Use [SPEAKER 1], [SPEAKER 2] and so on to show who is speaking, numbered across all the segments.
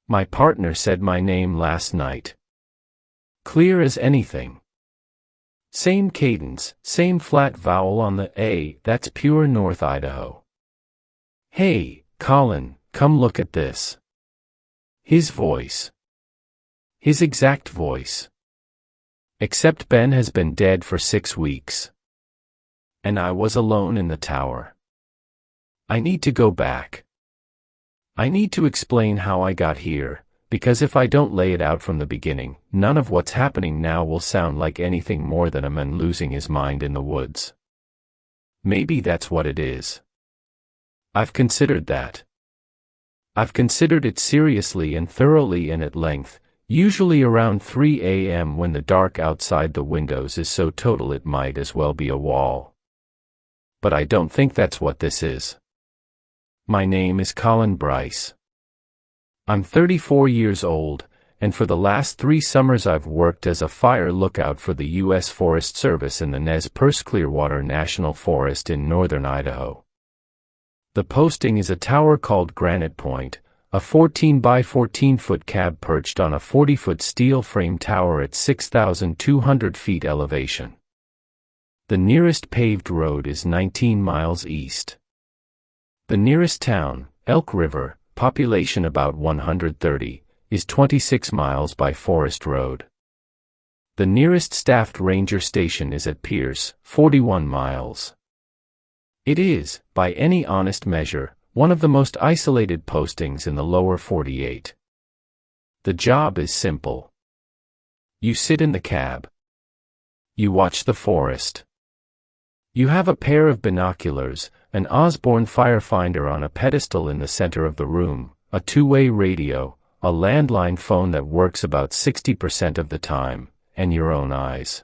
[SPEAKER 1] My partner said my name last night. Clear as anything. Same cadence, same flat vowel on the A, that's pure North Idaho. Hey, Colin, come look at this. His voice. His exact voice. Except Ben has been dead for 6 weeks. And I was alone in the tower. I need to go back. I need to explain how I got here, because if I don't lay it out from the beginning, none of what's happening now will sound like anything more than a man losing his mind in the woods. Maybe that's what it is. I've considered that. I've considered it seriously and thoroughly and at length, usually around 3 a.m. when the dark outside the windows is so total it might as well be a wall. But I don't think that's what this is. My name is Colin Bryce. I'm 34 years old, and for the last 3 summers I've worked as a fire lookout for the U.S. Forest Service in the Nez Perce Clearwater National Forest in northern Idaho. The posting is a tower called Granite Point, a 14 by 14 foot cab perched on a 40-foot steel frame tower at 6,200 feet elevation. The nearest paved road is 19 miles east. The nearest town, Elk River, population about 130, is 26 miles by Forest Road. The nearest staffed ranger station is at Pierce, 41 miles. It is, by any honest measure, one of the most isolated postings in the lower 48. The job is simple. You sit in the cab. You watch the forest. You have a pair of binoculars, an Osborne firefinder on a pedestal in the center of the room, a 2-way radio, a landline phone that works about 60% of the time, and your own eyes.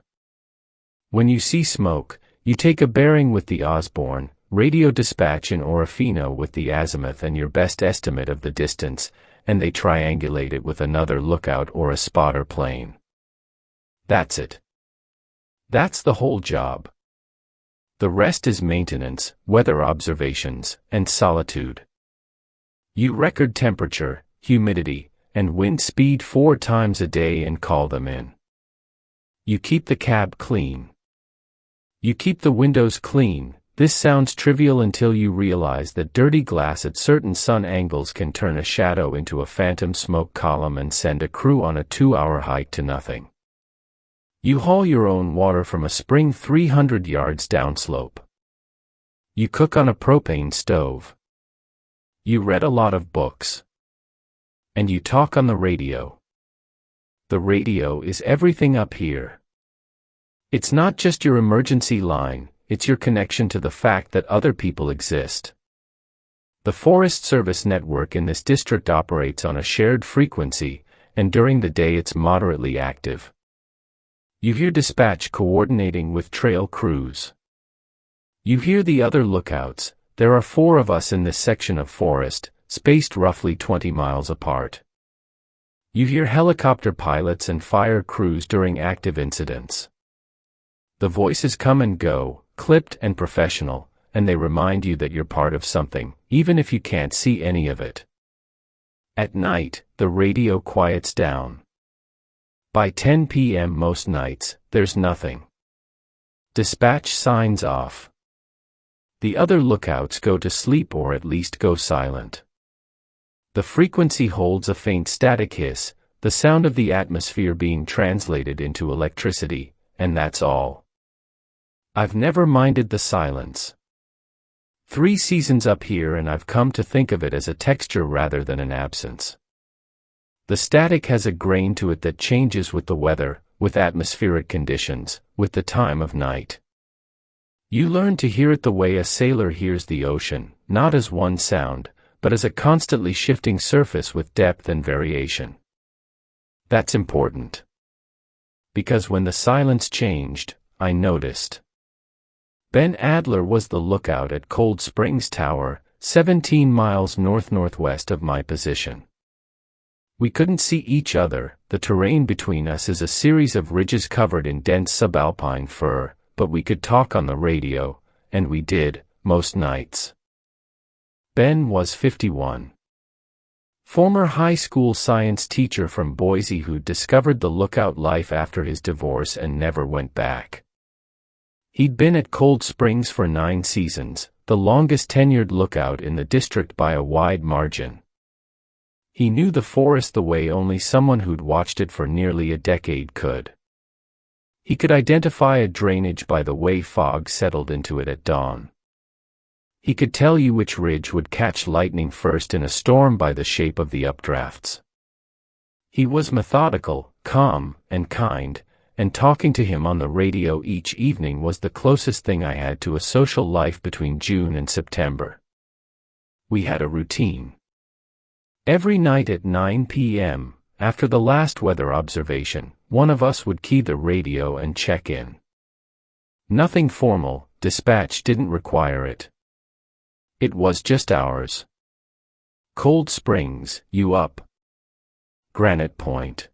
[SPEAKER 1] When you see smoke, you take a bearing with the Osborne, radio dispatch in Orofino with the azimuth and your best estimate of the distance, and they triangulate it with another lookout or a spotter plane. That's it. That's the whole job. The rest is maintenance, weather observations, and solitude. You record temperature, humidity, and wind speed 4 times a day and call them in. You keep the cab clean. You keep the windows clean. This sounds trivial until you realize that dirty glass at certain sun angles can turn a shadow into a phantom smoke column and send a crew on a 2-hour hike to nothing. You haul your own water from a spring 300 yards downslope. You cook on a propane stove. You read a lot of books. And you talk on the radio. The radio is everything up here. It's not just your emergency line, it's your connection to the fact that other people exist. The Forest Service network in this district operates on a shared frequency, and during the day it's moderately active. You hear dispatch coordinating with trail crews. You hear the other lookouts. There are 4 of us in this section of forest, spaced roughly 20 miles apart. You hear helicopter pilots and fire crews during active incidents. The voices come and go, clipped and professional, and they remind you that you're part of something, even if you can't see any of it. At night, the radio quiets down. By 10 p.m. most nights, there's nothing. Dispatch signs off. The other lookouts go to sleep or at least go silent. The frequency holds a faint static hiss, the sound of the atmosphere being translated into electricity, and that's all. I've never minded the silence. 3 seasons up here and I've come to think of it as a texture rather than an absence. The static has a grain to it that changes with the weather, with atmospheric conditions, with the time of night. You learn to hear it the way a sailor hears the ocean, not as one sound, but as a constantly shifting surface with depth and variation. That's important. Because when the silence changed, I noticed. Ben Adler was the lookout at Cold Springs Tower, 17 miles north-northwest of my position. We couldn't see each other. The terrain between us is a series of ridges covered in dense subalpine fir, but we could talk on the radio, and we did, most nights. Ben was 51. Former high school science teacher from Boise who discovered the lookout life after his divorce and never went back. He'd been at Cold Springs for 9 seasons, the longest tenured lookout in the district by a wide margin. He knew the forest the way only someone who'd watched it for nearly a decade could. He could identify a drainage by the way fog settled into it at dawn. He could tell you which ridge would catch lightning first in a storm by the shape of the updrafts. He was methodical, calm, and kind, and talking to him on the radio each evening was the closest thing I had to a social life between June and September. We had a routine. Every night at 9 p.m., after the last weather observation, one of us would key the radio and check in. Nothing formal, dispatch didn't require it. It was just ours. Cold Springs, you up? Granite Point.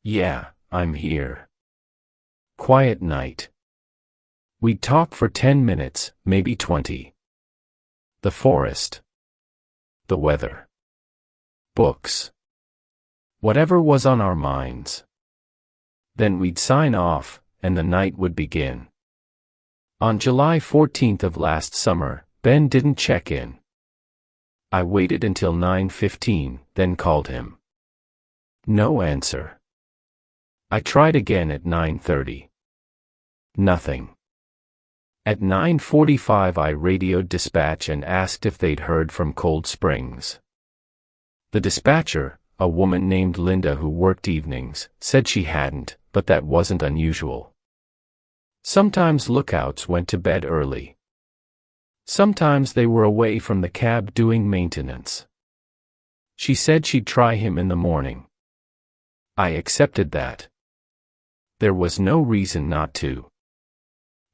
[SPEAKER 1] Yeah, I'm here. Quiet night. We'd talk for 10 minutes, maybe 20. The forest. The weather. Books. Whatever was on our minds. Then we'd sign off, and the night would begin. On July 14th of last summer, Ben didn't check in. I waited until 9:15, then called him. No answer. I tried again at 9:30. Nothing. At 9:45 I radioed dispatch and asked if they'd heard from Cold Springs. The dispatcher, a woman named Linda who worked evenings, said she hadn't, but that wasn't unusual. Sometimes lookouts went to bed early. Sometimes they were away from the cab doing maintenance. She said she'd try him in the morning. I accepted that. There was no reason not to.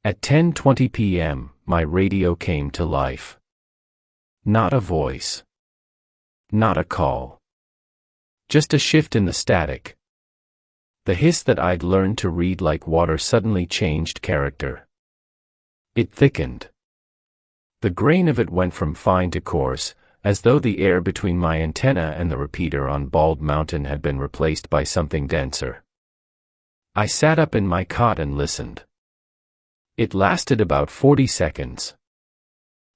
[SPEAKER 1] At 10:20 p.m., my radio came to life. Not a voice. Not a call. Just a shift in the static. The hiss that I'd learned to read like water suddenly changed character. It thickened. The grain of it went from fine to coarse, as though the air between my antenna and the repeater on Bald Mountain had been replaced by something denser. I sat up in my cot and listened. It lasted about 40 seconds.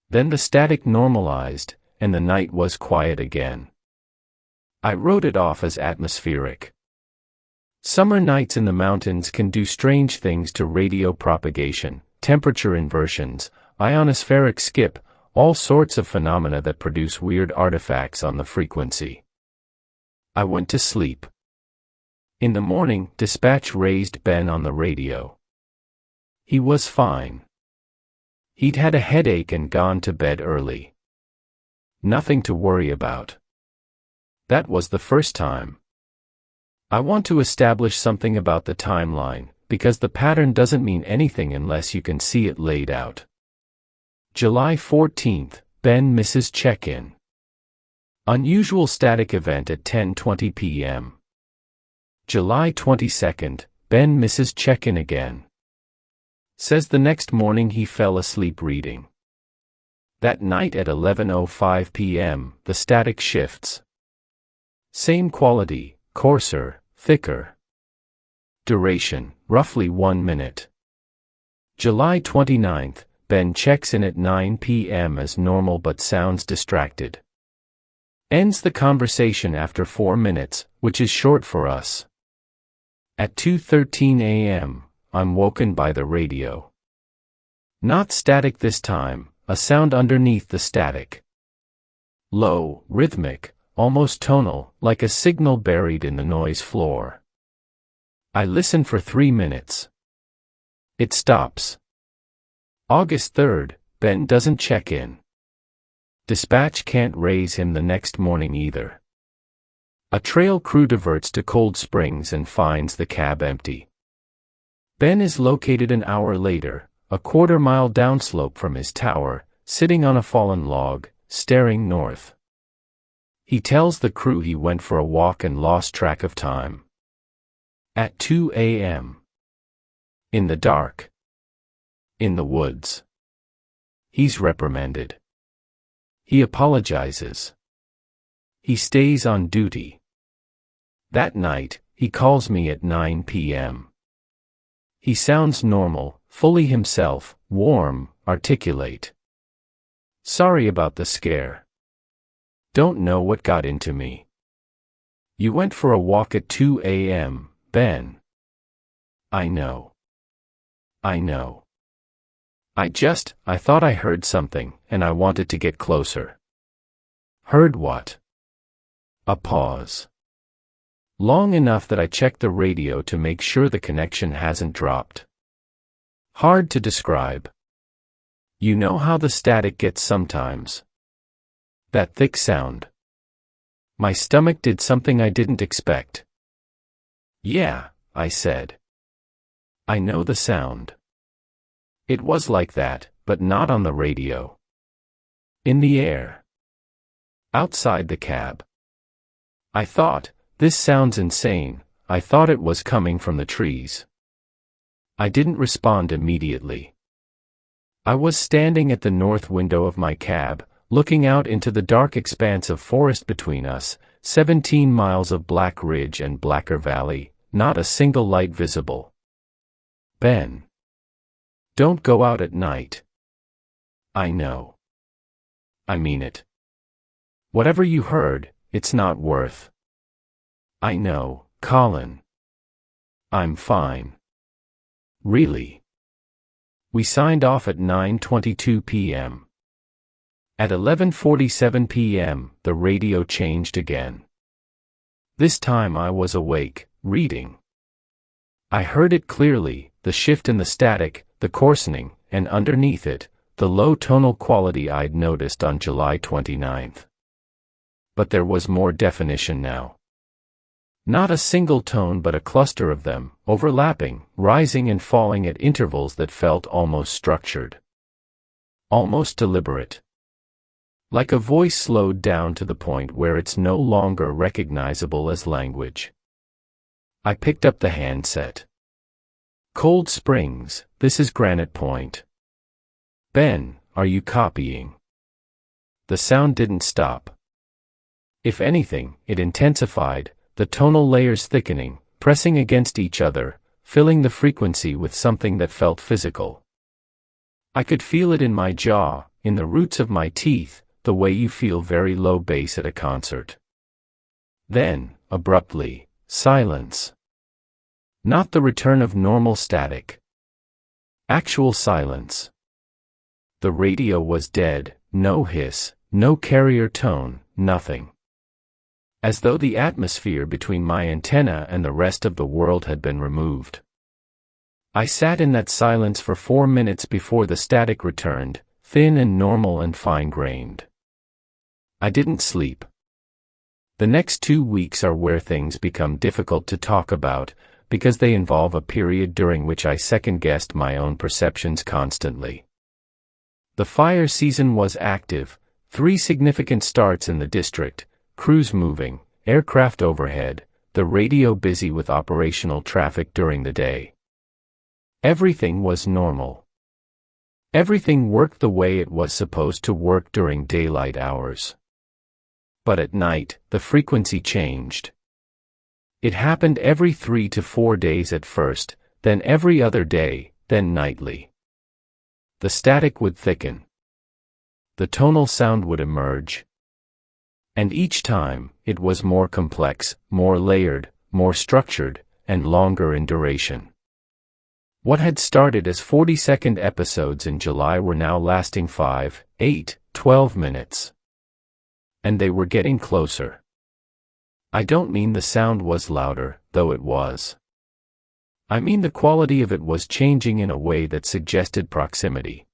[SPEAKER 1] Then the static normalized, and the night was quiet again. I wrote it off as atmospheric. Summer nights in the mountains can do strange things to radio propagation, temperature inversions, ionospheric skip, all sorts of phenomena that produce weird artifacts on the frequency. I went to sleep. In the morning, dispatch raised Ben on the radio. He was fine. He'd had a headache and gone to bed early. Nothing to worry about. That was the first time. I want to establish something about the timeline, because the pattern doesn't mean anything unless you can see it laid out. July 14th, Ben misses check-in. Unusual static event at 10:20 p.m. July 22nd, Ben misses check-in again. Says the next morning he fell asleep reading. That night at 11:05 p.m., the static shifts. Same quality, coarser, thicker. Duration, roughly 1 minute. July 29th, Ben checks in at 9 p.m. as normal but sounds distracted. Ends the conversation after 4 minutes, which is short for us. At 2:13 a.m., I'm woken by the radio. Not static this time, a sound underneath the static. Low, rhythmic, almost tonal, like a signal buried in the noise floor. I listen for 3 minutes. It stops. August 3rd, Ben doesn't check in. Dispatch can't raise him the next morning either. A trail crew diverts to Cold Springs and finds the cab empty. Ben is located an hour later, a quarter-mile downslope from his tower, sitting on a fallen log, staring north. He tells the crew he went for a walk and lost track of time. At 2 a.m. In the dark. In the woods. He's reprimanded. He apologizes. He stays on duty. That night, he calls me at 9 p.m. He sounds normal, fully himself, warm, articulate. Sorry about the scare. Don't know what got into me. You went for a walk at 2 a.m., Ben. I know. I know. I thought I heard something, and I wanted to get closer. Heard what? A pause. Long enough that I checked the radio to make sure the connection hasn't dropped. Hard to describe. You know how the static gets sometimes. That thick sound. My stomach did something I didn't expect. Yeah, I said. I know the sound. It was like that, but not on the radio. In the air. Outside the cab. I thought, this sounds insane. I thought it was coming from the trees. I didn't respond immediately. I was standing at the north window of my cab, looking out into the dark expanse of forest between us, 17 miles of black ridge and blacker valley, not a single light visible. Ben. Don't go out at night. I know. I mean it. Whatever you heard, it's not worth. I know, Colin. I'm fine. Really. We signed off at 9:22 p.m. At 11:47 p.m., the radio changed again. This time I was awake, reading. I heard it clearly, the shift in the static, the coarsening, and underneath it, the low tonal quality I'd noticed on July 29th. But there was more definition now. Not a single tone but a cluster of them, overlapping, rising and falling at intervals that felt almost structured. Almost deliberate. Like a voice slowed down to the point where it's no longer recognizable as language. I picked up the handset. Cold Springs, this is Granite Point. Ben, are you copying? The sound didn't stop. If anything, it intensified, the tonal layers thickening, pressing against each other, filling the frequency with something that felt physical. I could feel it in my jaw, in the roots of my teeth, the way you feel very low bass at a concert. Then, abruptly, silence. Not the return of normal static. Actual silence. The radio was dead, no hiss, no carrier tone, nothing. As though the atmosphere between my antenna and the rest of the world had been removed. I sat in that silence for 4 minutes before the static returned, thin and normal and fine-grained. I didn't sleep. The next 2 weeks are where things become difficult to talk about, because they involve a period during which I second-guessed my own perceptions constantly. The fire season was active, 3 significant starts in the district, crews moving, aircraft overhead, the radio busy with operational traffic during the day. Everything was normal. Everything worked the way it was supposed to work during daylight hours. But at night, the frequency changed. It happened every 3 to 4 days at first, then every other day, then nightly. The static would thicken. The tonal sound would emerge. And each time, it was more complex, more layered, more structured, and longer in duration. What had started as 40-second episodes in July were now lasting 5, 8, 12 minutes. And they were getting closer. I don't mean the sound was louder, though it was. I mean the quality of it was changing in a way that suggested proximity.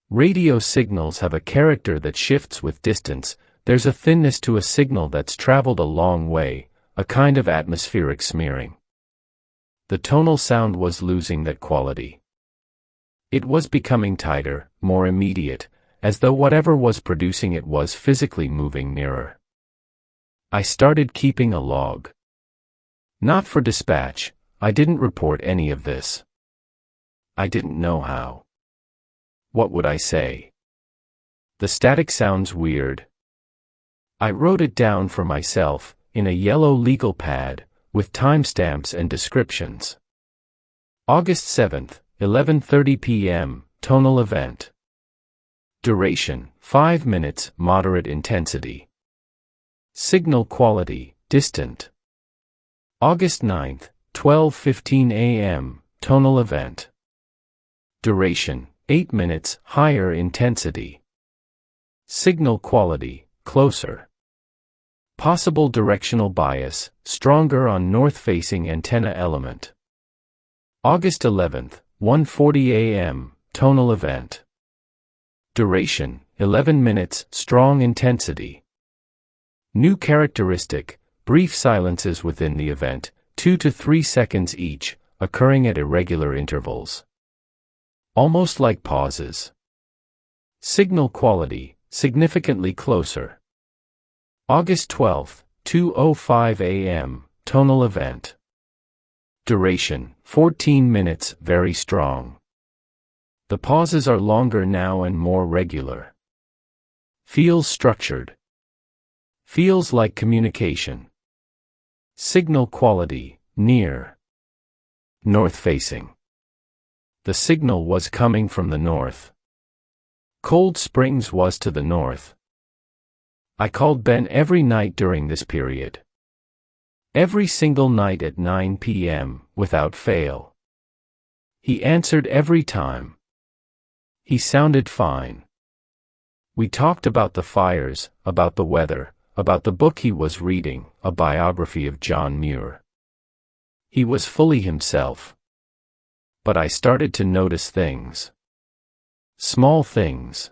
[SPEAKER 1] Radio signals have a character that shifts with distance. There's a thinness to a signal that's traveled a long way, a kind of atmospheric smearing. The tonal sound was losing that quality. It was becoming tighter, more immediate, as though whatever was producing it was physically moving nearer. I started keeping a log. Not for dispatch, I didn't report any of this. I didn't know how. What would I say? The static sounds weird. I wrote it down for myself, in a yellow legal pad, with timestamps and descriptions. August 7th, 11:30 p.m., tonal event. Duration, 5 minutes, moderate intensity. Signal quality, distant. August 9th, 12:15 a.m., tonal event. Duration, 8 minutes, higher intensity. Signal quality, closer. Possible directional bias, stronger on north-facing antenna element. August 11th, 1:40 a.m., tonal event. Duration, 11 minutes, strong intensity. New characteristic, brief silences within the event, 2 to 3 seconds each, occurring at irregular intervals. Almost like pauses. Signal quality, significantly closer. August 12th, 2:05 a.m., tonal event. Duration, 14 minutes, very strong. The pauses are longer now and more regular. Feels structured. Feels like communication. Signal quality, near. North-facing. The signal was coming from the north. Cold Springs was to the north. I called Ben every night during this period. Every single night at 9 p.m., without fail. He answered every time. He sounded fine. We talked about the fires, about the weather, about the book he was reading, a biography of John Muir. He was fully himself. But I started to notice things. Small things.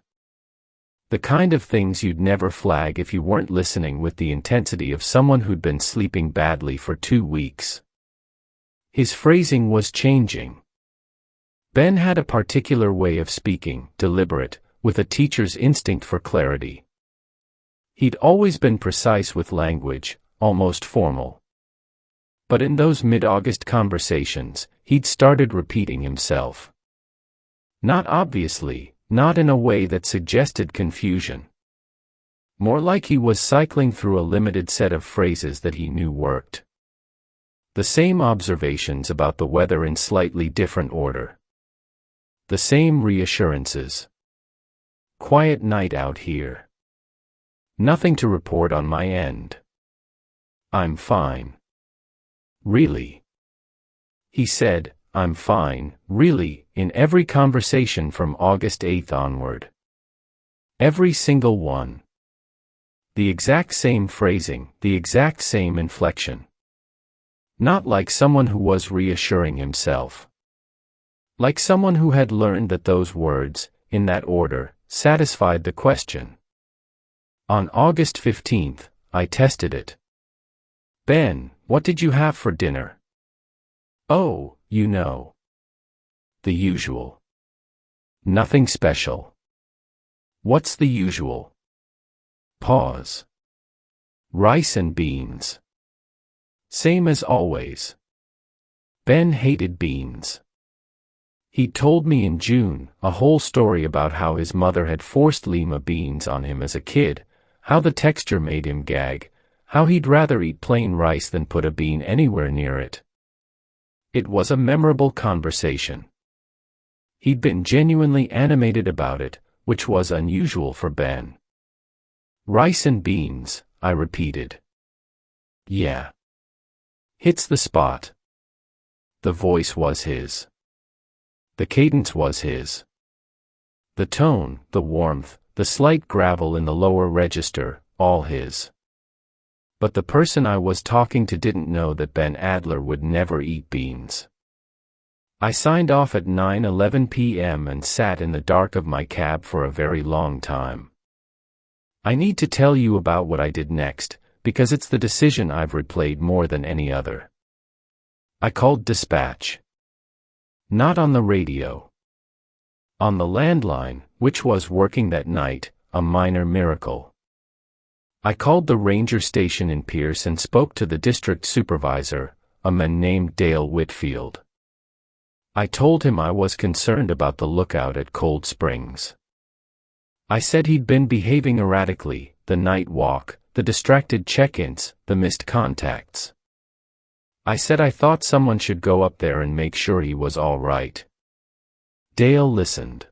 [SPEAKER 1] The kind of things you'd never flag if you weren't listening with the intensity of someone who'd been sleeping badly for 2 weeks. His phrasing was changing. Ben had a particular way of speaking, deliberate, with a teacher's instinct for clarity. He'd always been precise with language, almost formal. But in those mid-August conversations, he'd started repeating himself. Not obviously, not in a way that suggested confusion. More like he was cycling through a limited set of phrases that he knew worked. The same observations about the weather in slightly different order. The same reassurances. Quiet night out here. Nothing to report on my end. I'm fine. Really? He said, I'm fine, really, in every conversation from August 8th onward. Every single one. The exact same phrasing, the exact same inflection. Not like someone who was reassuring himself. Like someone who had learned that those words, in that order, satisfied the question. On August 15th, I tested it. Ben, what did you have for dinner? Oh, you know. The usual. Nothing special. What's the usual? Pause. Rice and beans. Same as always. Ben hated beans. He told me in June a whole story about how his mother had forced lima beans on him as a kid, how the texture made him gag, how he'd rather eat plain rice than put a bean anywhere near it. It was a memorable conversation. He'd been genuinely animated about it, which was unusual for Ben. Rice and beans, I repeated. Yeah. Hits the spot. The voice was his. The cadence was his. The tone, the warmth, the slight gravel in the lower register, all his. But the person I was talking to didn't know that Ben Adler would never eat beans. I signed off at 9:11 p.m. and sat in the dark of my cab for a very long time. I need to tell you about what I did next, because it's the decision I've replayed more than any other. I called dispatch. Not on the radio. On the landline, which was working that night, a minor miracle. I called the ranger station in Pierce and spoke to the district supervisor, a man named Dale Whitfield. I told him I was concerned about the lookout at Cold Springs. I said he'd been behaving erratically, the night walk, the distracted check-ins, the missed contacts. I said I thought someone should go up there and make sure he was all right. Dale listened.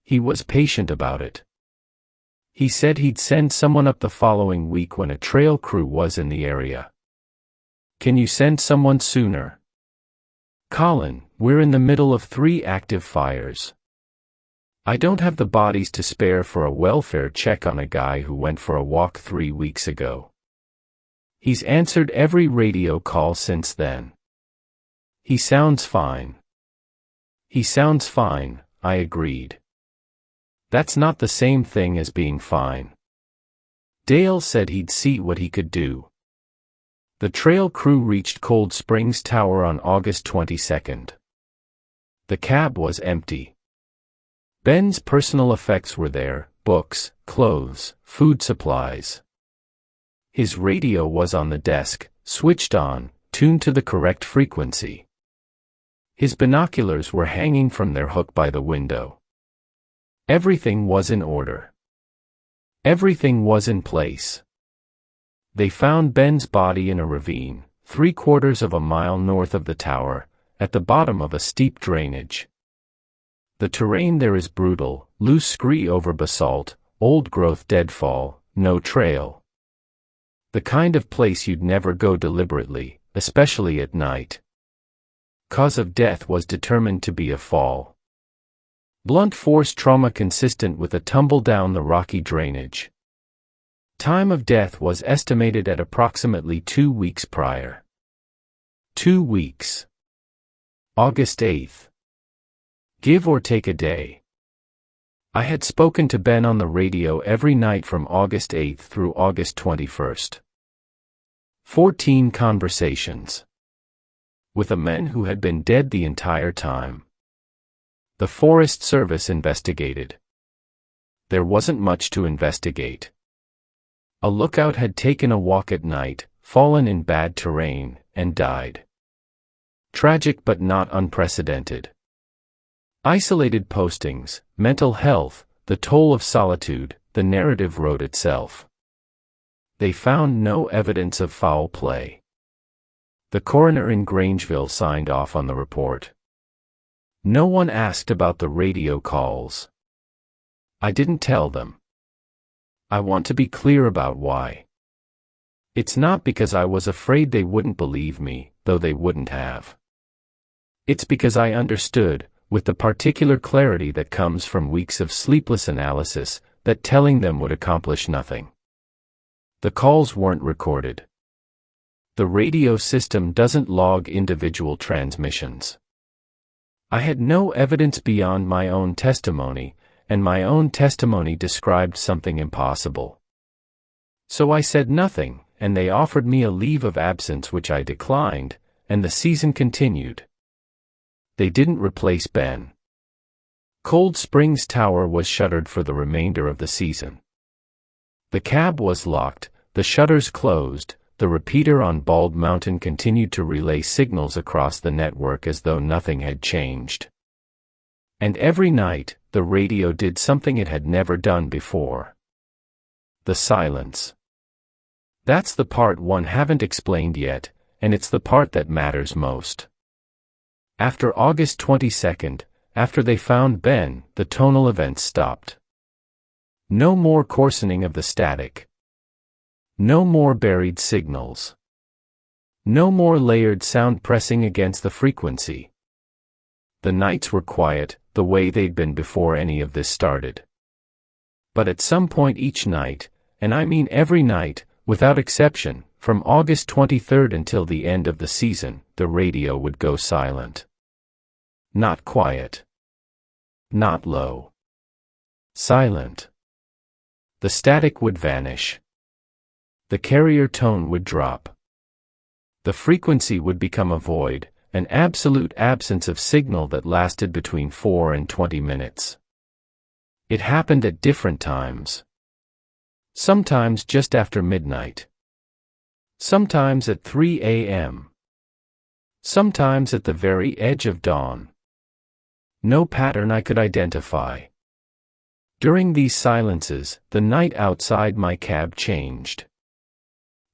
[SPEAKER 1] He was patient about it. He said he'd send someone up the following week when a trail crew was in the area. Can you send someone sooner? Colin, we're in the middle of 3 active fires. I don't have the bodies to spare for a welfare check on a guy who went for a walk 3 weeks ago. He's answered every radio call since then. He sounds fine. He sounds fine, I agreed. That's not the same thing as being fine. Dale said he'd see what he could do. The trail crew reached Cold Springs Tower on August 22nd. The cab was empty. Ben's personal effects were there, books, clothes, food supplies. His radio was on the desk, switched on, tuned to the correct frequency. His binoculars were hanging from their hook by the window. Everything was in order. Everything was in place. They found Ben's body in a ravine, 3/4 of a mile north of the tower, at the bottom of a steep drainage. The terrain there is brutal, loose scree over basalt, old-growth deadfall, no trail. The kind of place you'd never go deliberately, especially at night. Cause of death was determined to be a fall. Blunt force trauma consistent with a tumble down the rocky drainage. Time of death was estimated at approximately 2 weeks prior. 2 weeks. August 8th. Give or take a day. I had spoken to Ben on the radio every night from August 8th through August 21st. 14 conversations. With a man who had been dead the entire time. The Forest Service investigated. There wasn't much to investigate. A lookout had taken a walk at night, fallen in bad terrain, and died. Tragic but not unprecedented. Isolated postings, mental health, the toll of solitude, the narrative wrote itself. They found no evidence of foul play. The coroner in Grangeville signed off on the report. No one asked about the radio calls. I didn't tell them. I want to be clear about why. It's not because I was afraid they wouldn't believe me, though they wouldn't have. It's because I understood, with the particular clarity that comes from weeks of sleepless analysis, that telling them would accomplish nothing. The calls weren't recorded. The radio system doesn't log individual transmissions. I had no evidence beyond my own testimony, and my own testimony described something impossible. So I said nothing, and they offered me a leave of absence which I declined, and the season continued. They didn't replace Ben. Cold Springs Tower was shuttered for the remainder of the season. The cab was locked, the shutters closed, the repeater on Bald Mountain continued to relay signals across the network as though nothing had changed. And every night, the radio did something it had never done before. The silence. That's the part one haven't explained yet, and it's the part that matters most. After August 22nd, after they found Ben, the tonal events stopped. No more coarsening of the static. No more buried signals. No more layered sound pressing against the frequency. The nights were quiet, the way they'd been before any of this started. But at some point each night, and I mean every night, without exception, from August 23rd until the end of the season, the radio would go silent. Not quiet. Not low. Silent. The static would vanish. The carrier tone would drop. The frequency would become a void, an absolute absence of signal that lasted between 4 and 20 minutes. It happened at different times. Sometimes just after midnight. Sometimes at 3 a.m. Sometimes at the very edge of dawn. No pattern I could identify. During these silences, the night outside my cab changed.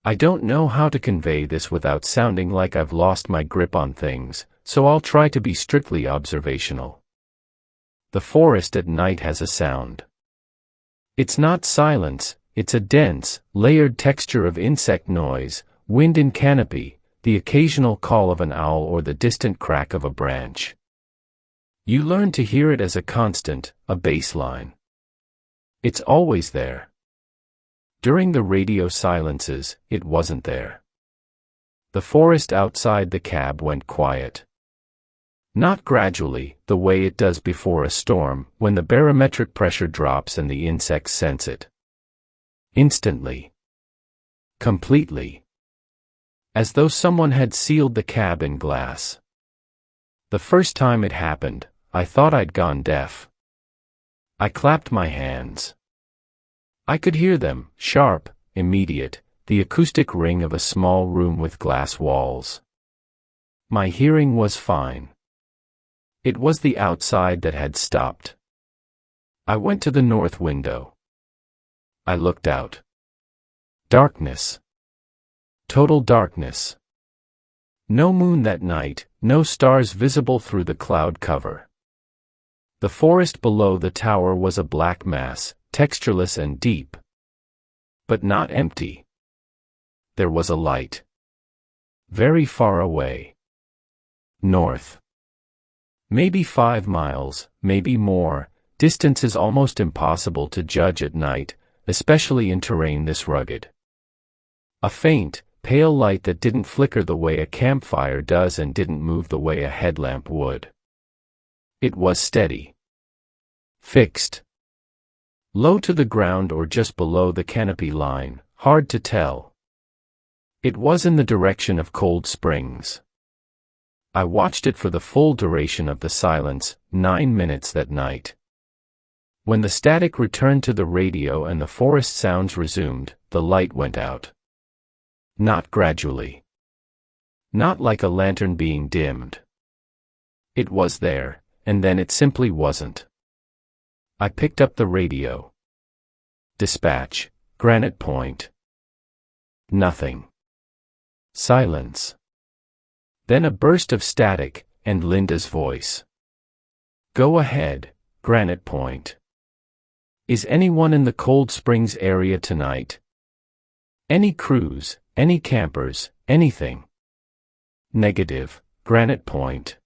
[SPEAKER 1] I don't know how to convey this without sounding like I've lost my grip on things, so I'll try to be strictly observational. The forest at night has a sound. It's not silence, it's a dense, layered texture of insect noise, wind in canopy, the occasional call of an owl or the distant crack of a branch. You learn to hear it as a constant, a baseline. It's always there. During the radio silences, it wasn't there. The forest outside the cab went quiet. Not gradually, the way it does before a storm, when the barometric pressure drops and the insects sense it. Instantly. Completely. As though someone had sealed the cab in glass. The first time it happened, I thought I'd gone deaf. I clapped my hands. I could hear them, sharp, immediate, the acoustic ring of a small room with glass walls. My hearing was fine. It was the outside that had stopped. I went to the north window. I looked out. Darkness. Total darkness. No moon that night, no stars visible through the cloud cover. The forest below the tower was a black mass, textureless and deep. But not empty. There was a light. Very far away. North. Maybe 5 miles, maybe more. Distance is almost impossible to judge at night, especially in terrain this rugged. A faint, pale light that didn't flicker the way a campfire does and didn't move the way a headlamp would. It was steady. Fixed. Low to the ground or just below the canopy line, hard to tell. It was in the direction of Cold Springs. I watched it for the full duration of the silence, 9 minutes that night. When the static returned to the radio and the forest sounds resumed, the light went out. Not gradually. Not like a lantern being dimmed. It was there, and then it simply wasn't. I picked up the radio. Dispatch, Granite Point. Nothing. Silence. Then a burst of static, and Linda's voice. Go ahead, Granite Point. Is anyone in the Cold Springs area tonight? Any crews, any campers, anything? Negative, Granite Point.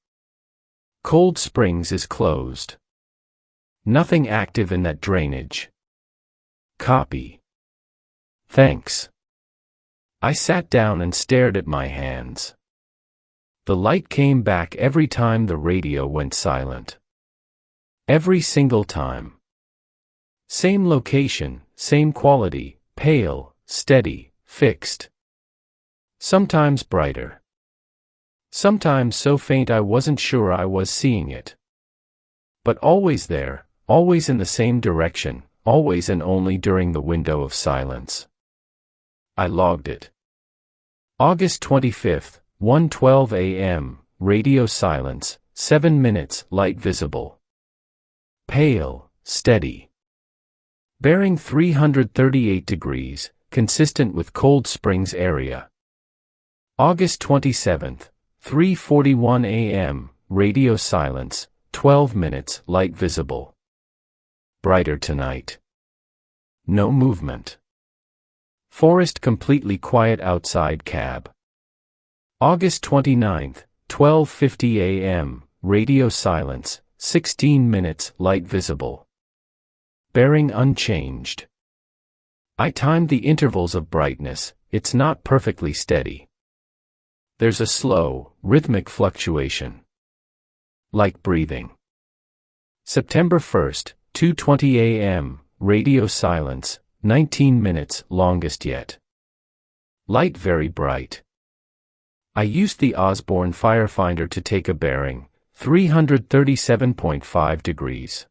[SPEAKER 1] Cold Springs is closed. Nothing active in that drainage. Copy. Thanks. I sat down and stared at my hands. The light came back every time the radio went silent. Every single time. Same location, same quality, pale, steady, fixed. Sometimes brighter. Sometimes so faint I wasn't sure I was seeing it. But always there, always in the same direction, always and only during the window of silence. I logged it. August 25th, 1:12 a.m., radio silence, 7 minutes, light visible. Pale, steady. Bearing 338 degrees, consistent with Cold Springs area. August 27th, 3:41 a.m., radio silence, 12 minutes, light visible. Brighter tonight. No movement. Forest completely quiet outside cab. August 29th, 12:50 a.m., radio silence, 16 minutes, light visible. Bearing unchanged. I timed the intervals of brightness, it's not perfectly steady. There's a slow, rhythmic fluctuation. Like breathing. September 1st, 2:20 a.m., radio silence, 19 minutes, longest yet. Light very bright. I used the Osborne firefinder to take a bearing, 337.5 degrees.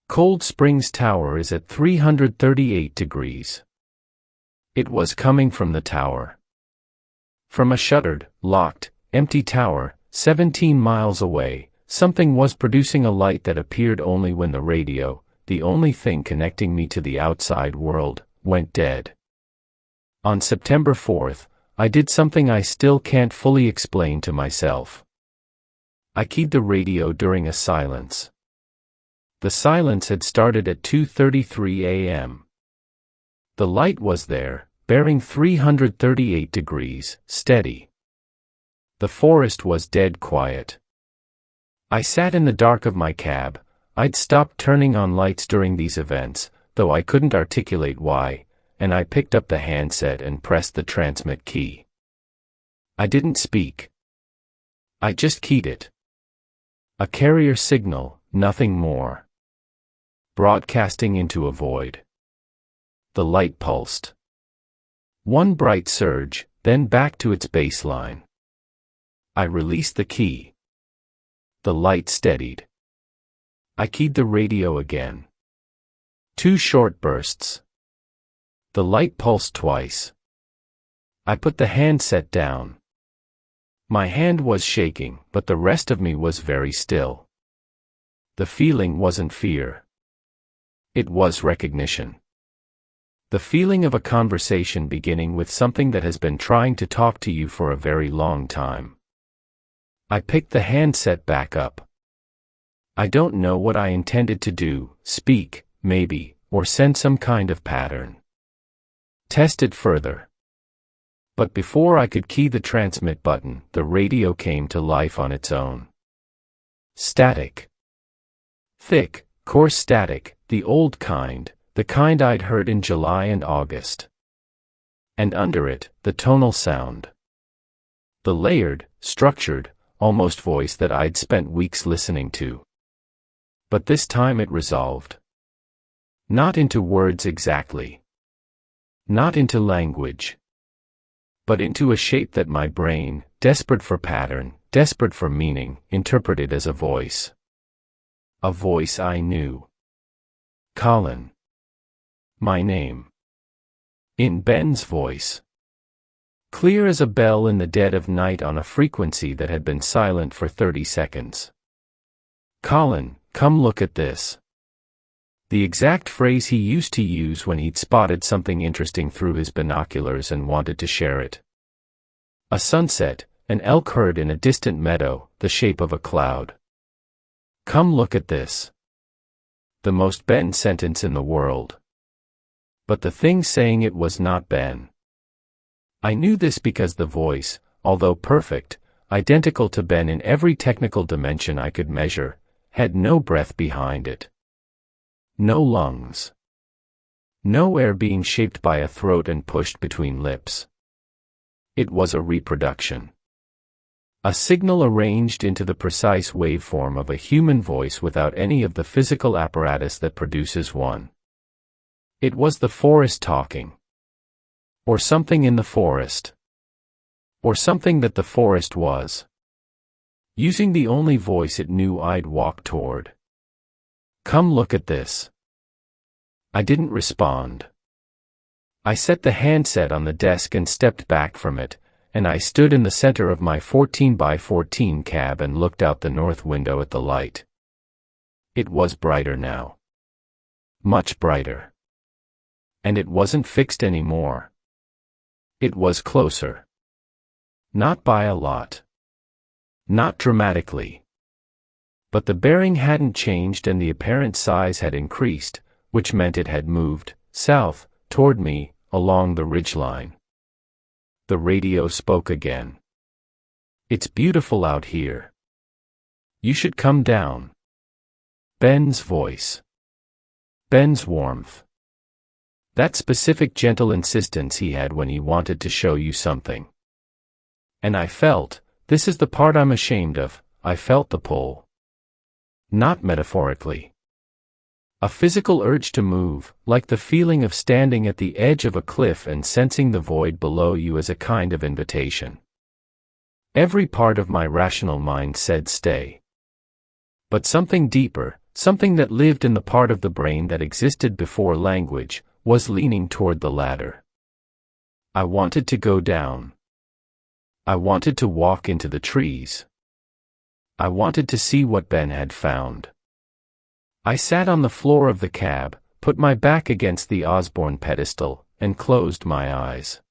[SPEAKER 1] Cold Springs Tower is at 338 degrees. It was coming from the tower. From a shuttered, locked, empty tower, 17 miles away, something was producing a light that appeared only when the radio, the only thing connecting me to the outside world, went dead. On September 4th, I did something I still can't fully explain to myself. I keyed the radio during a silence. The silence had started at 2:33 a.m. The light was there, bearing 338 degrees, steady. The forest was dead quiet. I sat in the dark of my cab. I'd stopped turning on lights during these events, though I couldn't articulate why, and I picked up the handset and pressed the transmit key. I didn't speak. I just keyed it. A carrier signal, nothing more. Broadcasting into a void. The light pulsed. One bright surge, then back to its baseline. I released the key. The light steadied. I keyed the radio again. 2 short bursts. The light pulsed twice. I put the handset down. My hand was shaking, but the rest of me was very still. The feeling wasn't fear. It was recognition. The feeling of a conversation beginning with something that has been trying to talk to you for a very long time. I picked the handset back up. I don't know what I intended to do, speak, maybe, or send some kind of pattern. Test it further. But before I could key the transmit button, the radio came to life on its own. Static. Thick, coarse static, the old kind, the kind I'd heard in July and August. And under it, the tonal sound. The layered, structured, almost voice that I'd spent weeks listening to. But this time it resolved. Not into words exactly. Not into language. But into a shape that my brain, desperate for pattern, desperate for meaning, interpreted as a voice. A voice I knew. Colin. My name. In Ben's voice. Clear as a bell in the dead of night on a frequency that had been silent for 30 seconds. Colin, come look at this. The exact phrase he used to use when he'd spotted something interesting through his binoculars and wanted to share it. A sunset, an elk herd in a distant meadow, the shape of a cloud. Come look at this. The most Ben sentence in the world. But the thing saying it was not Ben. I knew this because the voice, although perfect, identical to Ben in every technical dimension I could measure, had no breath behind it. No lungs. No air being shaped by a throat and pushed between lips. It was a reproduction. A signal arranged into the precise waveform of a human voice without any of the physical apparatus that produces one. It was the forest talking. Or something in the forest. Or something that the forest was. Using the only voice it knew I'd walk toward. Come look at this. I didn't respond. I set the handset on the desk and stepped back from it, and I stood in the center of my 14x14 cab and looked out the north window at the light. It was brighter now. Much brighter. And it wasn't fixed anymore. It was closer. Not by a lot. Not dramatically. But the bearing hadn't changed and the apparent size had increased, which meant it had moved, south, toward me, along the ridgeline. The radio spoke again. It's beautiful out here. You should come down. Ben's voice. Ben's warmth. That specific gentle insistence he had when he wanted to show you something. And I felt, this is the part I'm ashamed of, I felt the pull. Not metaphorically. A physical urge to move, like the feeling of standing at the edge of a cliff and sensing the void below you as a kind of invitation. Every part of my rational mind said stay. But something deeper, something that lived in the part of the brain that existed before language, was leaning toward the ladder. I wanted to go down. I wanted to walk into the trees. I wanted to see what Ben had found. I sat on the floor of the cab, put my back against the Osborne pedestal, and closed my eyes.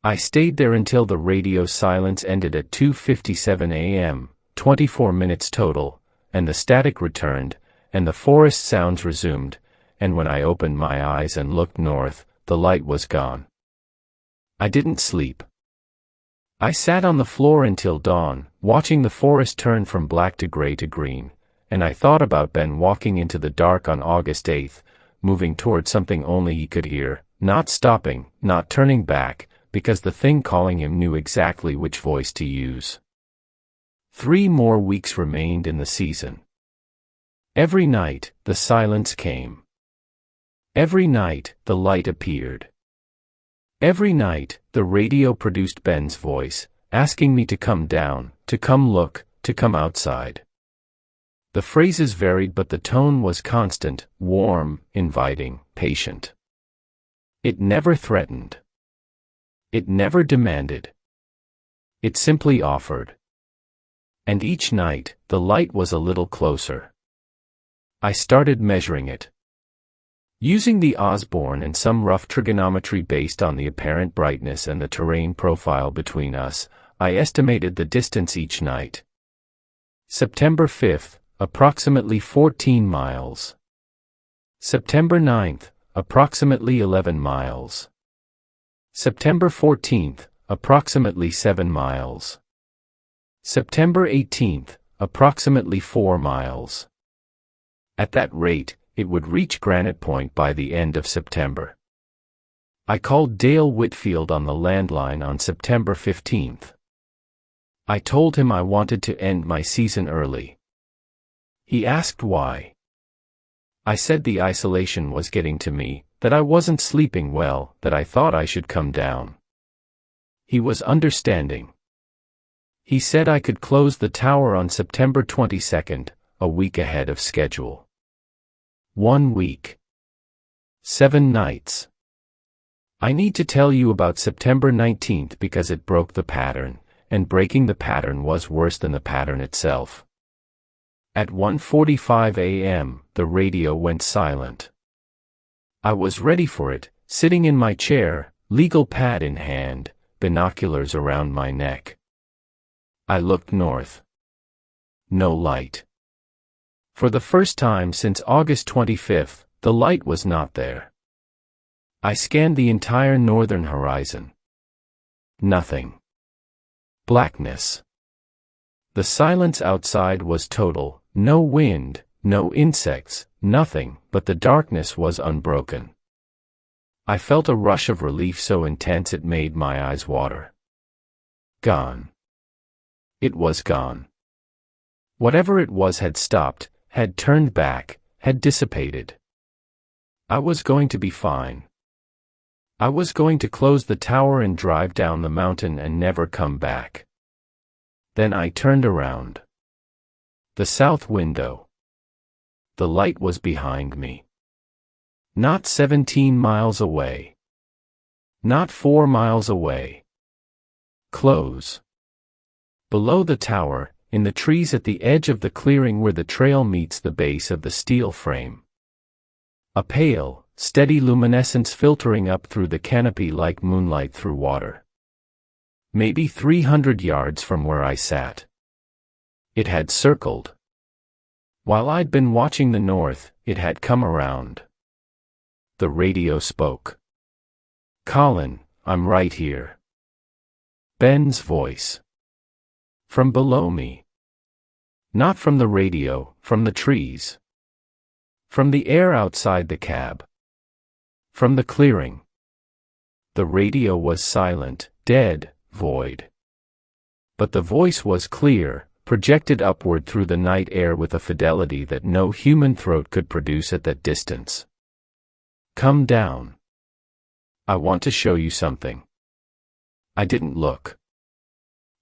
[SPEAKER 1] I stayed there until the radio silence ended at 2:57 a.m., 24 minutes total, and the static returned, and the forest sounds resumed, and when I opened my eyes and looked north, the light was gone. I didn't sleep. I sat on the floor until dawn, watching the forest turn from black to gray to green, and I thought about Ben walking into the dark on August 8th, moving toward something only he could hear, not stopping, not turning back, because the thing calling him knew exactly which voice to use. 3 more weeks remained in the season. Every night, the silence came. Every night, the light appeared. Every night, the radio produced Ben's voice, asking me to come down, to come look, to come outside. The phrases varied, but the tone was constant, warm, inviting, patient. It never threatened. It never demanded. It simply offered. And each night, the light was a little closer. I started measuring it. Using the Osborne and some rough trigonometry based on the apparent brightness and the terrain profile between us, I estimated the distance each night. September 5th, approximately 14 miles. September 9th, approximately 11 miles. September 14th, approximately 7 miles. September 18th, approximately 4 miles. At that rate, it would reach Granite Point by the end of September. I called Dale Whitfield on the landline on September 15th. I told him I wanted to end my season early. He asked why. I said the isolation was getting to me, that I wasn't sleeping well, that I thought I should come down. He was understanding. He said I could close the tower on September 22nd, a week ahead of schedule. 1 week. 7 nights. I need to tell you about September 19th because it broke the pattern, and breaking the pattern was worse than the pattern itself. At 1:45 a.m., the radio went silent. I was ready for it, sitting in my chair, legal pad in hand, binoculars around my neck. I looked north. No light. For the first time since August 25th, the light was not there. I scanned the entire northern horizon. Nothing. Blackness. The silence outside was total, no wind, no insects, nothing, but the darkness was unbroken. I felt a rush of relief so intense it made my eyes water. Gone. It was gone. Whatever it was had stopped, had turned back, had dissipated. I was going to be fine. I was going to close the tower and drive down the mountain and never come back. Then I turned around. The south window. The light was behind me. Not 17 miles away. Not 4 miles away. Close. Below the tower, in the trees at the edge of the clearing where the trail meets the base of the steel frame. A pale, steady luminescence filtering up through the canopy like moonlight through water. Maybe 300 yards from where I sat. It had circled. While I'd been watching the north, it had come around. The radio spoke. "Colin, I'm right here." Ben's voice. From below me. Not from the radio, from the trees. From the air outside the cab. From the clearing. The radio was silent, dead, void. But the voice was clear, projected upward through the night air with a fidelity that no human throat could produce at that distance. "Come down. I want to show you something." I didn't look.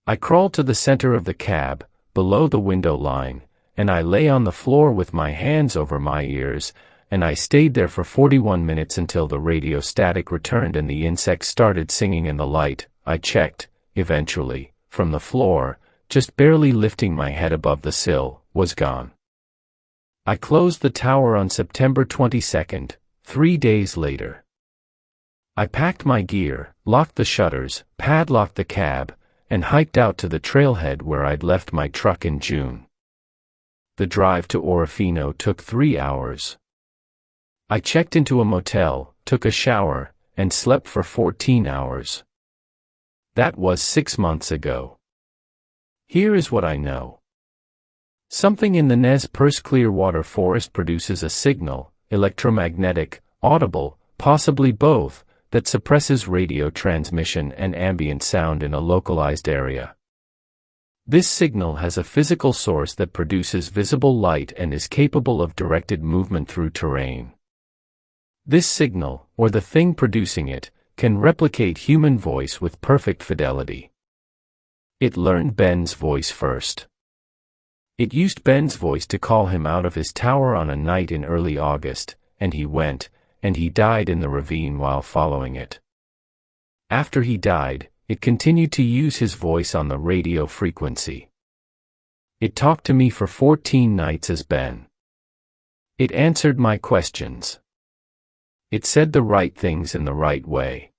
[SPEAKER 1] I crawled to the center of the cab, below the window line, and I lay on the floor with my hands over my ears, and I stayed there for 41 minutes until the radio static returned and the insects started singing and the light, I checked, eventually, from the floor, just barely lifting my head above the sill, was gone. I closed the tower on September 22nd, 3 days later. I packed my gear, locked the shutters, padlocked the cab, and hiked out to the trailhead where I'd left my truck in June. The drive to Orofino took 3 hours. I checked into a motel, took a shower, and slept for 14 hours. That was 6 months ago. Here is what I know. Something in the Nez Perce Clearwater Forest produces a signal, electromagnetic, audible, possibly both, that suppresses radio transmission and ambient sound in a localized area. This signal has a physical source that produces visible light and is capable of directed movement through terrain. This signal, or the thing producing it, can replicate human voice with perfect fidelity. It learned Ben's voice first. It used Ben's voice to call him out of his tower on a night in early August, and he went, and he died in the ravine while following it. After he died, it continued to use his voice on the radio frequency. It talked to me for 14 nights as Ben. It answered my questions. It said the right things in the right way.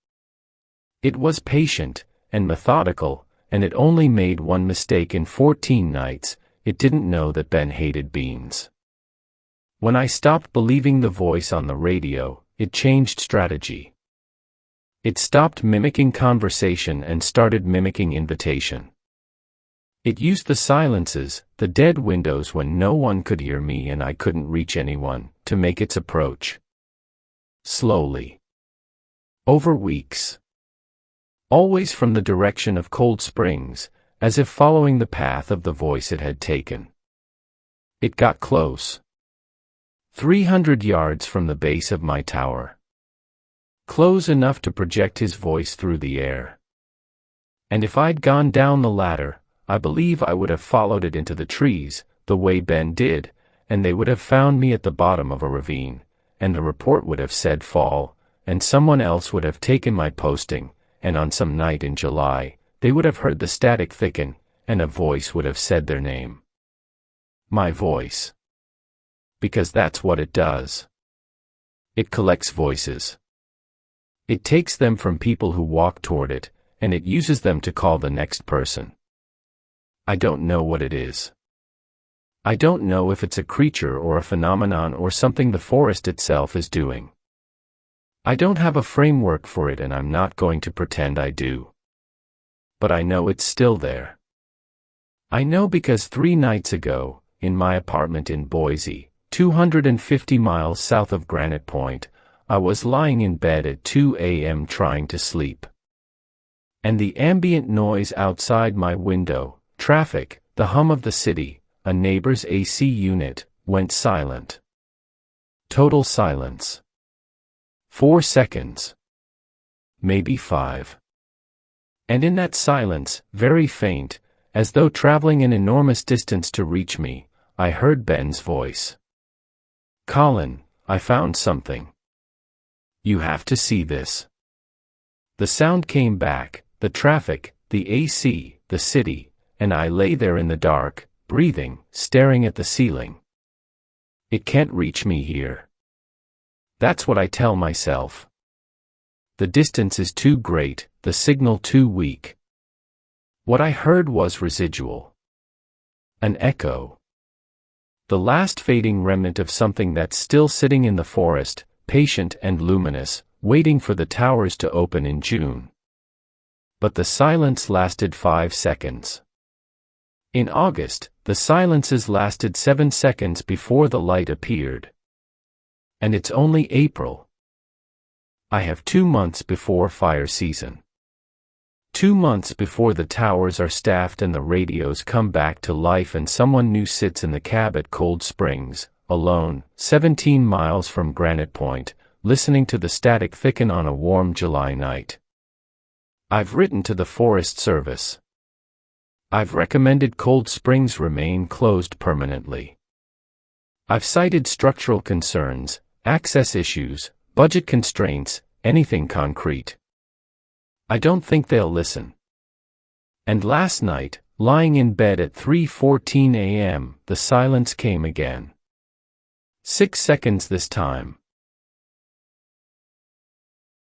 [SPEAKER 1] It was patient and methodical, and it only made one mistake in 14 nights. It didn't know that Ben hated beans. When I stopped believing the voice on the radio, it changed strategy. It stopped mimicking conversation and started mimicking invitation. It used the silences, the dead windows when no one could hear me and I couldn't reach anyone, to make its approach. Slowly. Over weeks. Always from the direction of Cold Springs, as if following the path of the voice it had taken. It got close. 300 yards from the base of my tower. Close enough to project his voice through the air. And if I'd gone down the ladder, I believe I would have followed it into the trees, the way Ben did, and they would have found me at the bottom of a ravine, and the report would have said fall, and someone else would have taken my posting, and on some night in July, they would have heard the static thicken, and a voice would have said their name. My voice. Because that's what it does. It collects voices. It takes them from people who walk toward it, and it uses them to call the next person. I don't know what it is. I don't know if it's a creature or a phenomenon or something the forest itself is doing. I don't have a framework for it and I'm not going to pretend I do. But I know it's still there. I know because 3 nights ago, in my apartment in Boise, 250 miles south of Granite Point, I was lying in bed at 2 a.m. trying to sleep. And the ambient noise outside my window, traffic, the hum of the city, a neighbor's AC unit, went silent. Total silence. 4 seconds. Maybe 5. And in that silence, very faint, as though traveling an enormous distance to reach me, I heard Ben's voice. Colin, I found something. You have to see this. The sound came back, the traffic, the AC, the city, and I lay there in the dark, breathing, staring at the ceiling. It can't reach me here. That's what I tell myself. The distance is too great, the signal too weak. What I heard was residual. An echo. The last fading remnant of something that's still sitting in the forest, patient and luminous, waiting for the towers to open in June. But the silence lasted 5 seconds. In August, the silences lasted 7 seconds before the light appeared. And it's only April. I have 2 months before fire season. 2 months before the towers are staffed and the radios come back to life and someone new sits in the cab at Cold Springs, alone, 17 miles from Granite Point, listening to the static thicken on a warm July night. I've written to the Forest Service. I've recommended Cold Springs remain closed permanently. I've cited structural concerns, access issues, budget constraints, anything concrete. I don't think they'll listen. And last night, lying in bed at 3:14 a.m., the silence came again. 6 seconds this time.